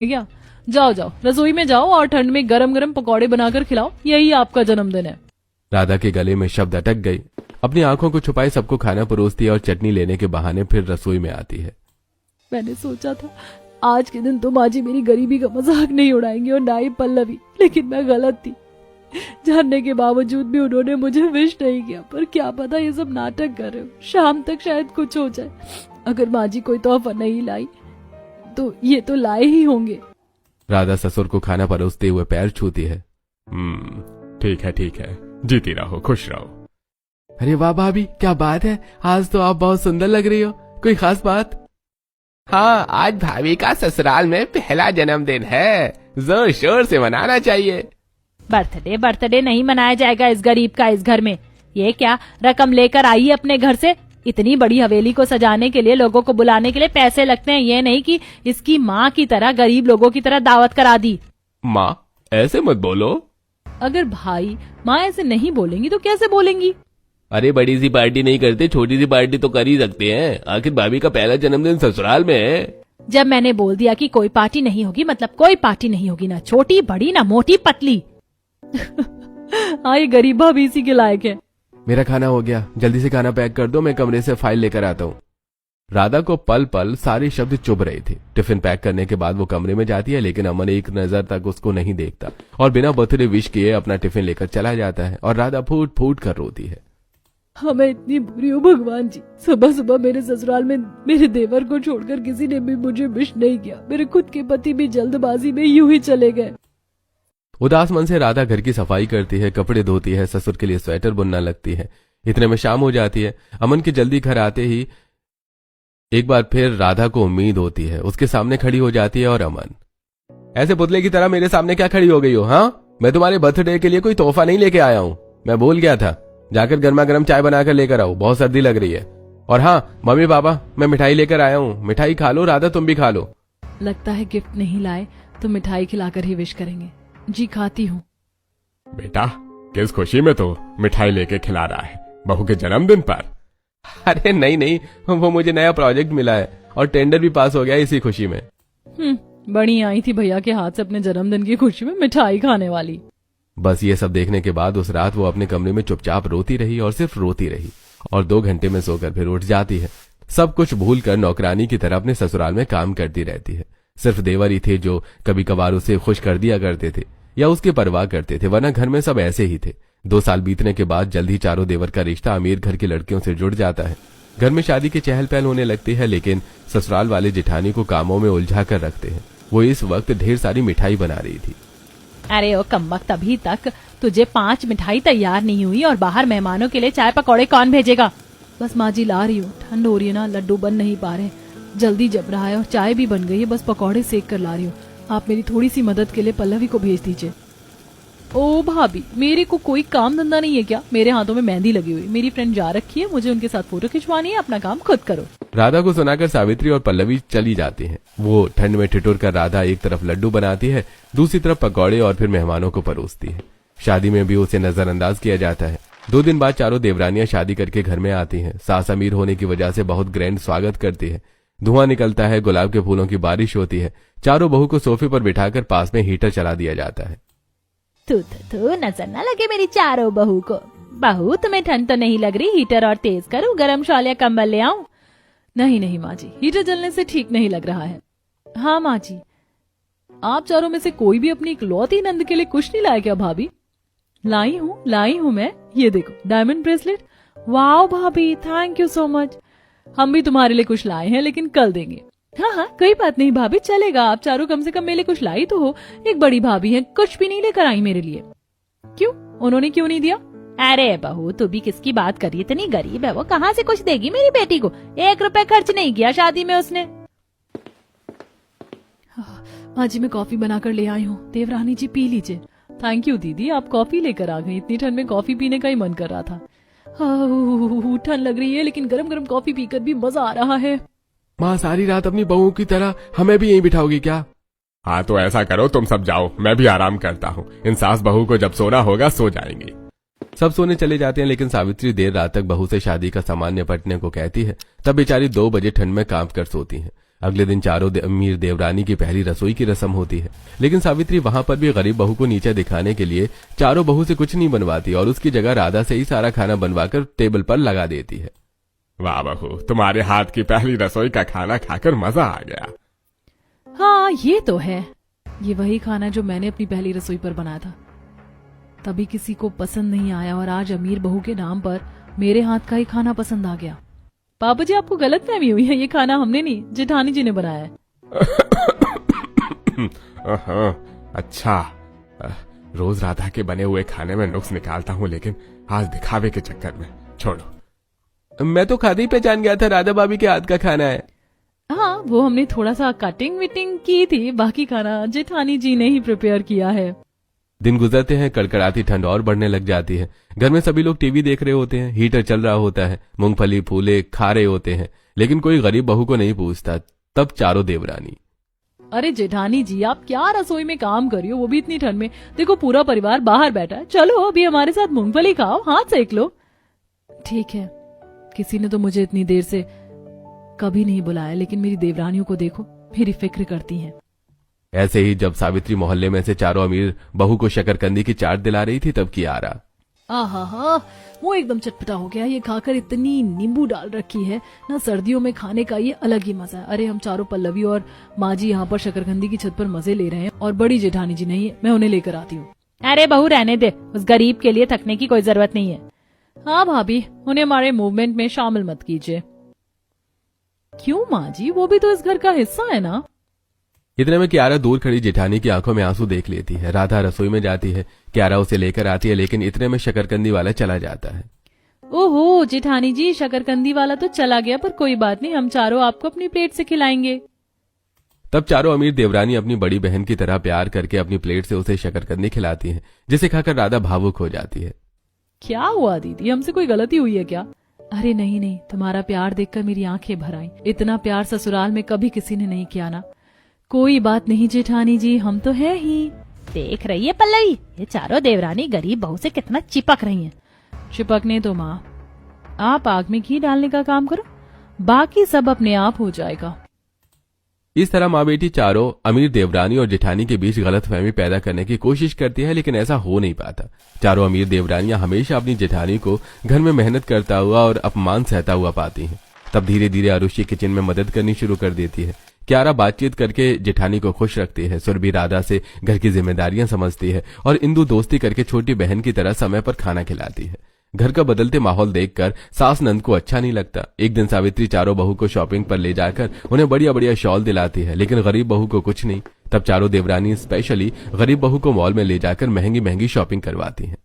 क्या? जाओ जाओ रसोई में जाओ और ठंड में गरम गरम पकौड़े बनाकर खिलाओ, यही आपका जन्मदिन है। राधा के गले में शब्द अटक गई। अपनी आंखों को छुपाए सबको खाना परोसती है और चटनी लेने के बहाने फिर रसोई में आती है। मैंने सोचा था आज के दिन तो माँ जी मेरी गरीबी का मजाक नहीं उड़ाएंगे और ना ही पल्लवी, लेकिन मैं गलत थी। जानने के बावजूद भी उन्होंने मुझे विश नहीं किया, पर क्या पता ये सब नाटक कर रहे हो। शाम तक शायद कुछ हो जाए। अगर माँ जी कोई तोहफा नहीं लाई तो ये तो लाए ही होंगे। राधा ससुर को खाना परोसते हुए पैर छूती है। ठीक है, जीती रहो, खुश रहो। अरे वाह भाभी, क्या बात है, आज तो आप बहुत सुंदर लग रही हो। कोई खास बात? हाँ, आज भाभी का ससुराल में पहला जन्मदिन है, जोर शोर से मनाना चाहिए। बर्थडे नहीं मनाया जाएगा इस गरीब का इस घर में। ये क्या रकम लेकर आई है अपने घर से? इतनी बड़ी हवेली को सजाने के लिए, लोगों को बुलाने के लिए पैसे लगते हैं। ये नहीं कि इसकी माँ की तरह गरीब लोगों की तरह दावत करा दी। माँ ऐसे मत बोलो। अगर भाई माँ ऐसे नहीं बोलेंगी तो कैसे बोलेंगी? अरे बड़ी सी पार्टी नहीं करते, छोटी सी पार्टी तो कर ही सकते हैं। आखिर भाभी का पहला जन्मदिन ससुराल में है। जब मैंने बोल दिया कि कोई पार्टी नहीं होगी, मतलब कोई पार्टी नहीं होगी, ना छोटी बड़ी ना मोटी पतली। हाँ, ये गरीब भाभी इसी के लायक है। मेरा खाना हो गया, जल्दी से खाना पैक कर दो, मैं कमरे से फाइल लेकर आता हूँ। राधा को पल पल सारे शब्द चुभ रहे थे। टिफिन पैक करने के बाद वो कमरे में जाती है, लेकिन अमन एक नजर तक उसको नहीं देखता और बिना बर्थडे विश किए अपना टिफिन लेकर चला जाता है और राधा फूट फूट कर रोती है। हाँ, मैं इतनी बुरी हूँ भगवान जी। सुबह सुबह मेरे ससुराल में मेरे देवर को छोड़कर किसी ने भी मुझे विश नहीं किया। मेरे खुद के पति भी जल्दबाजी में यूं ही चले गए। उदास मन से राधा घर की सफाई करती है, कपड़े धोती है, ससुर के लिए स्वेटर बुनना लगती है। इतने में शाम हो जाती है। अमन के जल्दी घर आते ही एक बार फिर राधा को उम्मीद होती है। उसके सामने खड़ी हो जाती है और अमन, ऐसे पुतले की तरह मेरे सामने क्या खड़ी हो गई हो? हाँ, मैं तुम्हारे बर्थडे के लिए कोई तोहफा नहीं लेके आया हूँ। मैं भूल गया था, जाकर गर्मा गर्म चाय बनाकर लेकर आओ, बहुत सर्दी लग रही है। और हाँ मम्मी पापा, मैं मिठाई लेकर आया हूँ, मिठाई खा लो। राधा तुम भी खा लो। लगता है गिफ्ट नहीं लाए तो मिठाई खिलाकर ही विश करेंगे। जी खाती हूँ। बेटा किस खुशी में तो मिठाई लेके खिला रहा है बहू के जन्मदिन पर? अरे नहीं, वो मुझे नया प्रोजेक्ट मिला है और टेंडर भी पास हो गया इसी खुशी में। बड़ी आई थी भैया के हाथ से अपने जन्मदिन की खुशी में मिठाई खाने वाली। बस ये सब देखने के बाद उस रात वो अपने कमरे में चुपचाप रोती रही और सिर्फ रोती रही और 2 घंटे में सोकर फिर उठ जाती है। सब कुछ भूलकर नौकरानी की तरह अपने ससुराल में काम करती रहती है। सिर्फ देवर ही थे जो कभी कभार उसे खुश कर दिया करते थे या उसकी परवाह करते थे, वरना घर में सब ऐसे ही थे। 2 साल बीतने के बाद जल्द ही चारों देवर का रिश्ता अमीर घर की लड़कियों से जुड़ जाता है। घर में शादी की चहल पहल होने लगती है, लेकिन ससुराल वाले जेठानी को कामों में उलझा कर रखते हैं। वो इस वक्त ढेर सारी मिठाई बना रही थी। अरे ओ कमबख्त, अभी तक तुझे 5 मिठाई तैयार नहीं हुई और बाहर मेहमानों के लिए चाय पकौड़े कौन भेजेगा? बस माँ जी ला रही हूँ, ठंड हो रही है ना, लड्डू बन नहीं पा रहे। जल्दी जब रहा है और चाय भी बन गई है, बस पकौड़े सेक कर ला रही हूँ। आप मेरी थोड़ी सी मदद के लिए पल्लवी को भेज दीजिए। ओ भाभी, मेरे को कोई काम धंधा नहीं है क्या? मेरे हाथों में मेहंदी लगी हुई, मेरी फ्रेंड जा रखी है, मुझे उनके साथ फोटो खिंचवानी है, अपना काम खुद करो। राधा को सुनाकर सावित्री और पल्लवी चली जाती हैं। वो ठंड में ठिठुर कर राधा एक तरफ लड्डू बनाती है, दूसरी तरफ पकौड़े और फिर मेहमानों को परोसती है। शादी में भी उसे नजरअंदाज किया जाता है। 2 दिन बाद चारों देवरानियां शादी करके घर में आती हैं। सास अमीर होने की वजह से बहुत ग्रैंड स्वागत करती है। धुआं निकलता है, गुलाब के फूलों की बारिश होती है। चारों बहू को सोफे पर बिठाकर पास में हीटर चला दिया जाता है। तू नजर न लगे मेरी चारों बहू को। बहू तुम्हें ठंड तो नहीं लग रही? हीटर और तेज करूं, गरम शॉल या कंबल ले आऊं? नहीं माँ जी, हीटर जलने से ठीक नहीं लग रहा है। हाँ माँ जी, आप चारों में से कोई भी अपनी इकलौती नंद के लिए कुछ नहीं लाया क्या भाभी? लाई हूँ मैं, ये देखो डायमंड ब्रेसलेट। वाओ भाभी, थैंक यू सो मच। हम भी तुम्हारे लिए कुछ लाए हैं, लेकिन कल देंगे। हाँ, कोई बात नहीं भाभी, चलेगा। आप चारों कम से कम मेरे लिए कुछ लाई तो हो। एक बड़ी भाभी है, कुछ भी नहीं लेकर आई मेरे लिए। क्यों? उन्होंने क्यों नहीं दिया? अरे बहू, तू भी किसकी बात कर रही है? इतनी गरीब है वो, कहाँ से कुछ देगी मेरी बेटी को? 1 रुपए खर्च नहीं किया शादी में उसने। माँ जी, मैं कॉफी बनाकर ले आई हूँ, देवरानी जी पी लीजिए। थैंक यू दीदी, आप कॉफी लेकर आ गई। इतनी ठंड में कॉफी पीने का ही मन कर रहा था। ठंड लग रही है, लेकिन गरम गरम कॉफी पीकर भी मजा आ रहा है। माँ, सारी रात अपनी बहू की तरह हमें भी यहीं बिठाओगी क्या? हाँ तो ऐसा करो, तुम सब जाओ, मैं भी आराम करता हूँ। इन सास बहू को जब सोना होगा सो जाएंगी। सब सोने चले जाते हैं, लेकिन सावित्री देर रात तक बहू से शादी का सामान निपटने को कहती है। तब बेचारी 2 बजे ठंड में कांप कर सोती है। अगले दिन चारों अमीर देवरानी की पहली रसोई की रस्म होती है, लेकिन सावित्री वहां पर भी गरीब बहू को नीचे दिखाने के लिए चारों बहू से कुछ नहीं बनवाती और उसकी जगह राधा से ही सारा खाना बनवाकर टेबल पर लगा देती है। वाह बहू, तुम्हारे हाथ की पहली रसोई का खाना खाकर मजा आ गया। हाँ ये तो है, ये वही खाना जो मैंने अपनी पहली रसोई पर बनाया था। तभी किसी को पसंद नहीं आया और आज अमीर बहू के नाम पर मेरे हाथ का ही खाना पसंद आ गया। पापा जी आपको गलतफहमी हुई है, ये खाना हमने नहीं जेठानी जी ने बनाया है। अच्छा, रोज राधा के बने हुए खाने में नुक्स निकालता हूँ, लेकिन आज दिखावे के चक्कर में छोड़ो। मैं तो खाते ही पहचान गया था राधा भाभी के हाथ का खाना है। हाँ वो हमने थोड़ा सा कटिंग विटिंग की थी, बाकी खाना जेठानी जी ने ही प्रिपेयर किया है। दिन गुजरते हैं, कड़कड़ाती ठंड और बढ़ने लग जाती है। घर में सभी लोग टीवी देख रहे होते हैं, हीटर चल रहा होता है, मूंगफली फूले खा रहे होते हैं, लेकिन कोई गरीब बहू को नहीं पूछता। तब चारों देवरानी, अरे जेठानी जी आप क्या रसोई में काम कर रही हो, वो भी इतनी ठंड में। देखो पूरा परिवार बाहर बैठा है, चलो अभी हमारे साथ मूंगफली खाओ, हाथ सेक लो। ठीक है, किसी ने तो मुझे इतनी देर से कभी नहीं बुलाया, लेकिन मेरी देवरानियों को देखो, मेरी फिक्र करती हैं। ऐसे ही जब सावित्री मोहल्ले में से चारों अमीर बहू को शकरकंदी की चाट दिला रही थी, तब कियारा, आहा वो एकदम चटपटा हो गया, ये खाकर इतनी नींबू डाल रखी है ना, सर्दियों में खाने का ये अलग ही मजा है। अरे हम चारों पल्लवी और माँ जी यहाँ पर शकरकंदी की छत पर मजे ले रहे हैं और बड़ी जेठानी जी नहीं है, मैं उन्हें लेकर आती हूँ। अरे बहू रहने दे, उस गरीब के लिए थकने की कोई जरूरत नहीं है। हाँ भाभी, उन्हें हमारे मूवमेंट में शामिल मत कीजिए। क्यों माँ जी, वो भी तो इस घर का हिस्सा है ना। इतने में कियारा दूर खड़ी जेठानी की आंखों में आंसू देख लेती है। राधा रसोई में जाती है, कियारा उसे लेकर आती है, लेकिन इतने में शकरकंदी वाला चला जाता है। ओहो जेठानी जी, शकरकंदी वाला तो चला गया, पर कोई बात नहीं, हम चारों आपको अपनी प्लेट से खिलाएंगे। तब चारों अमीर देवरानी अपनी बड़ी बहन की तरह प्यार करके अपनी प्लेट से उसे शकरकंदी खिलाती है, जिसे खाकर राधा भावुक हो जाती है। क्या हुआ दीदी, हमसे कोई गलती हुई है क्या। अरे नहीं नहीं, तुम्हारा प्यार देखकर मेरी आंखें भर आईं। इतना प्यार ससुराल में कभी किसी ने नहीं किया ना। कोई बात नहीं जेठानी जी, हम तो है ही। देख रही है पल्लवी, ये चारों देवरानी गरीब बहू से कितना चिपक रही हैं। चिपकने तो माँ, आप आग में घी डालने का काम करो, बाकी सब अपने आप हो जाएगा। इस तरह माँ बेटी चारों अमीर देवरानी और जेठानी के बीच गलतफहमी पैदा करने की कोशिश करती है, लेकिन ऐसा हो नहीं पाता। चारों अमीर देवरानियां हमेशा अपनी जेठानी को घर में मेहनत करता हुआ और अपमान सहता हुआ पाती हैं। तब धीरे धीरे आरुषि किचन में मदद करनी शुरू कर देती है। कियारा बातचीत करके जेठानी को खुश रखती है, सुरभि राधा से घर की जिम्मेदारियां समझती है और इंदु दोस्ती करके छोटी बहन की तरह समय पर खाना खिलाती है। घर का बदलते माहौल देखकर सास नंद को अच्छा नहीं लगता। एक दिन सावित्री चारों बहू को शॉपिंग पर ले जाकर उन्हें बढ़िया बढ़िया शॉल दिलाती है, लेकिन गरीब बहू को कुछ नहीं। तब चारों देवरानी स्पेशली गरीब बहू को मॉल में ले जाकर महंगी महंगी शॉपिंग करवाती हैं।